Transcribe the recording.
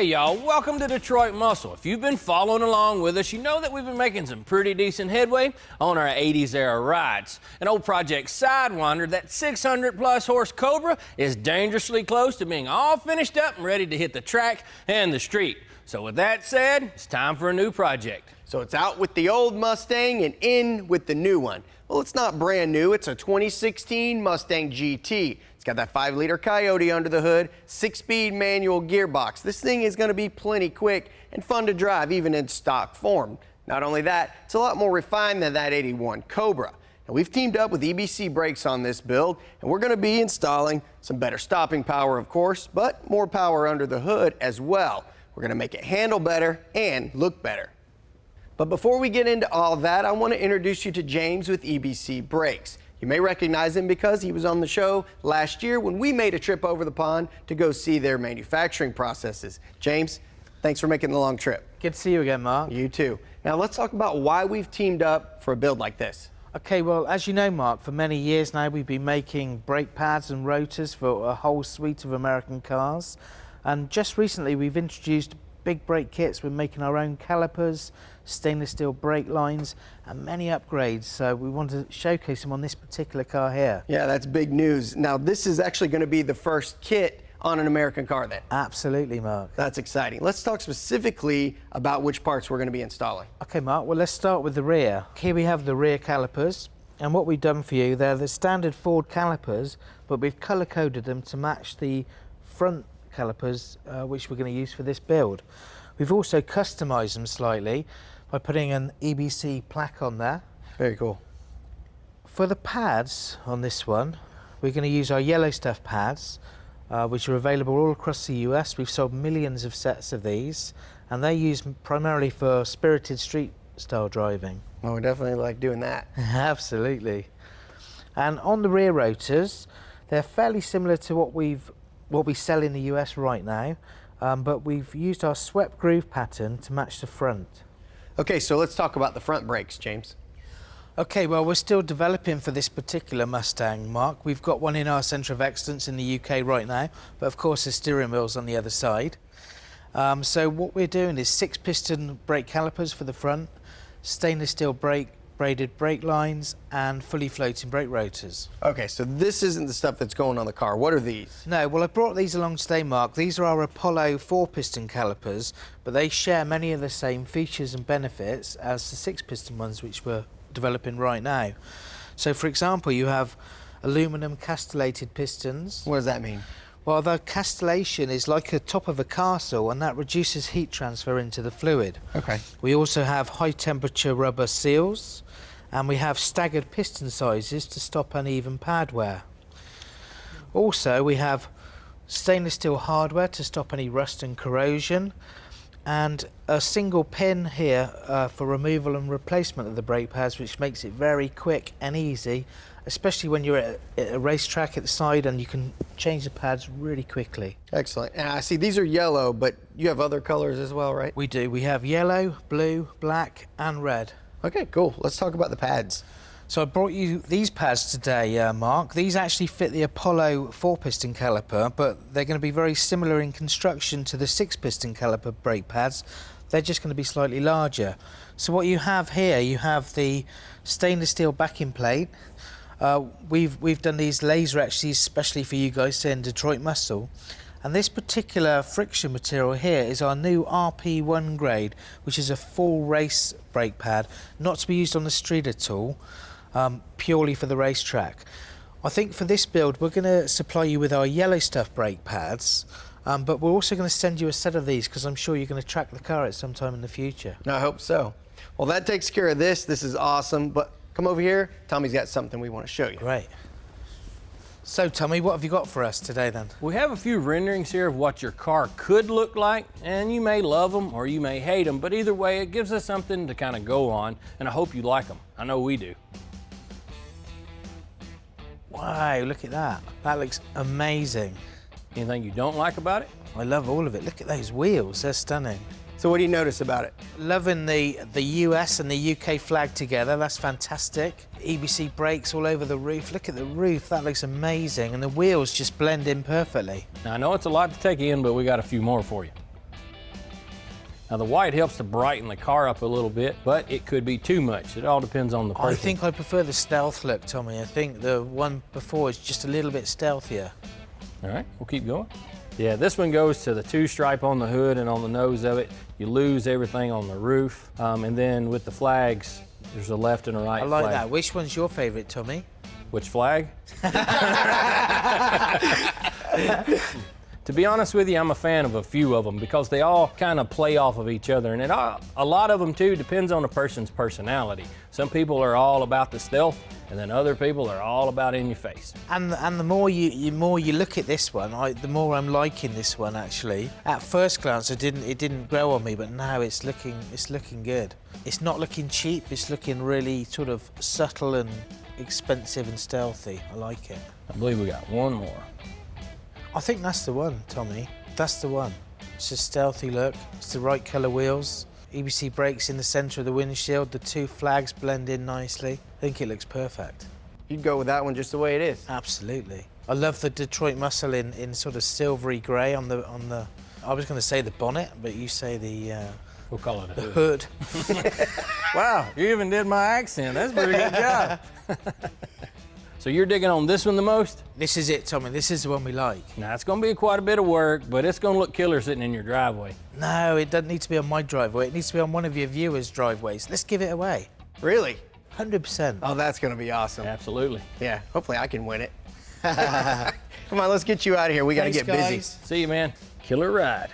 Hey y'all, welcome to Detroit Muscle. If you've been following along with us, you know that we've been making some pretty decent headway on our 80s era rides. An old Project Sidewinder, that 600 plus horse Cobra, is dangerously close to being all finished up and ready to hit the track and the street. So with that said, it's time for a new project. So it's out with the old Mustang and in with the new one. Well, it's not brand new. It's a 2016 Mustang GT. It's got that 5-liter Coyote under the hood, 6-speed manual gearbox. This thing is going to be plenty quick and fun to drive, even in stock form. Not only that, it's a lot more refined than that 81 Cobra. Now, we've teamed up with EBC Brakes on this build, and we're going to be installing some better stopping power, of course, but more power under the hood as well. We're going to make it handle better and look better. But before we get into all that, I want to introduce you to James with EBC Brakes. You may recognize him because he was on the show last year when we made a trip over the pond to go see their manufacturing processes. James, thanks for making the long trip. Good to see you again, Mark. You too. Now let's talk about why we've teamed up for a build like this. Okay, well, as you know, Mark, for many years now we've been making brake pads and rotors for a whole suite of American cars. And just recently we've introduced big brake kits. We're making our own calipers, stainless steel brake lines, and many upgrades. So we want to showcase them on this particular car here. Yeah, that's big news. Now, this is actually going to be the first kit on an American car then. Absolutely, Mark. That's exciting. Let's talk specifically about which parts we're going to be installing. Okay, Mark, well, let's start with the rear. Here we have the rear calipers. And what we've done for you, they're the standard Ford calipers, but we've color-coded them to match the front calipers which we're going to use for this build. We've also customized them slightly by putting an EBC plaque on there. Very cool. For the pads on this one, we're going to use our yellow stuff pads, which are available all across the US. We've sold millions of sets of these, and they're used primarily for spirited street style driving. Oh, we definitely like doing that. Absolutely. And on the rear rotors, they're fairly similar to what we sell in the US right now, but we've used our swept groove pattern to match the front. Okay, so let's talk about the front brakes, James. Okay, well, we're still developing for this particular Mustang, Mark. We've got one in our Centre of Excellence in the UK right now, but of course the steering wheel's on the other side. So what we're doing is 6-piston brake calipers for the front, stainless steel braided brake lines, and fully floating brake rotors. Okay, so this isn't the stuff that's going on the car. What are these? No, well, I brought these along today, Mark. These are our Apollo 4-piston calipers, but they share many of the same features and benefits as the 6-piston ones which we're developing right now. So, for example, you have aluminum castellated pistons. What does that mean? Well, the castellation is like the top of a castle, and that reduces heat transfer into the fluid. Okay. We also have high-temperature rubber seals, and we have staggered piston sizes to stop uneven pad wear. Also, we have stainless steel hardware to stop any rust and corrosion, and a single pin here for removal and replacement of the brake pads, which makes it very quick and easy, especially when you're at a racetrack at the side and you can change the pads really quickly. Excellent. And I see these are yellow, but you have other colors as well, right? We do. We have yellow, blue, black, and red. Okay, cool. Let's talk about the pads. So I brought you these pads today, Mark. These actually fit the Apollo 4-piston caliper, but they're going to be very similar in construction to the 6-piston caliper brake pads. They're just going to be slightly larger. So what you have here, you have the stainless steel backing plate. We've done these laser etched especially for you guys in Detroit Muscle. And this particular friction material here is our new RP1 grade, which is a full race brake pad, not to be used on the street at all, purely for the racetrack. I think for this build we're going to supply you with our yellow stuff brake pads, but we're also going to send you a set of these because I'm sure you're going to track the car at some time in the future. I hope so. Well, that takes care of this. This is awesome, but come over here. Tommy's got something we want to show you. Great. So, Tommy, what have you got for us today, then? We have a few renderings here of what your car could look like, and you may love them or you may hate them, but either way, it gives us something to kind of go on, and I hope you like them. I know we do. Wow, look at that. That looks amazing. Anything you don't like about it? I love all of it. Look at those wheels. They're stunning. So what do you notice about it? Loving the US and the UK flag together. That's fantastic. EBC brakes all over the roof. Look at the roof. That looks amazing. And the wheels just blend in perfectly. Now, I know it's a lot to take in, but we got a few more for you. Now the white helps to brighten the car up a little bit, but it could be too much. It all depends on the person. I think I prefer the stealth look, Tommy. I think the one before is just a little bit stealthier. All right, we'll keep going. Yeah, this one goes to the 2-stripe on the hood and on the nose of it. You lose everything on the roof. And then with the flags, there's a left and a right I like flag. that. Which one's your favorite, Tommy? Which flag? To be honest with you, I'm a fan of a few of them because they all kind of play off of each other. And a lot of them, too, depends on a person's personality. Some people are all about the stealth, and then other people are all about in your face. And the more you look at this one, the more I'm liking this one, actually. At first glance, it didn't grow on me, but now it's looking good. It's not looking cheap, it's looking really sort of subtle and expensive and stealthy. I like it. I believe we got one more. I think that's the one, Tommy. That's the one. It's a stealthy look. It's the right colour wheels. EBC brakes in the centre of the windshield. The 2 flags blend in nicely. I think it looks perfect. You'd go with that one just the way it is. Absolutely. I love the Detroit muscle in sort of silvery grey on the. I was going to say the bonnet, but you say the. We'll call it a hood. Wow, you even did my accent. That's a pretty good job. So you're digging on this one the most? This is it, Tommy. This is the one we like. Now, it's going to be quite a bit of work, but it's going to look killer sitting in your driveway. No, it doesn't need to be on my driveway. It needs to be on one of your viewers' driveways. Let's give it away. Really? 100%. Oh, that's going to be awesome. Absolutely. Yeah, hopefully I can win it. Come on, let's get you out of here. We got to get busy. See you, man. Killer ride.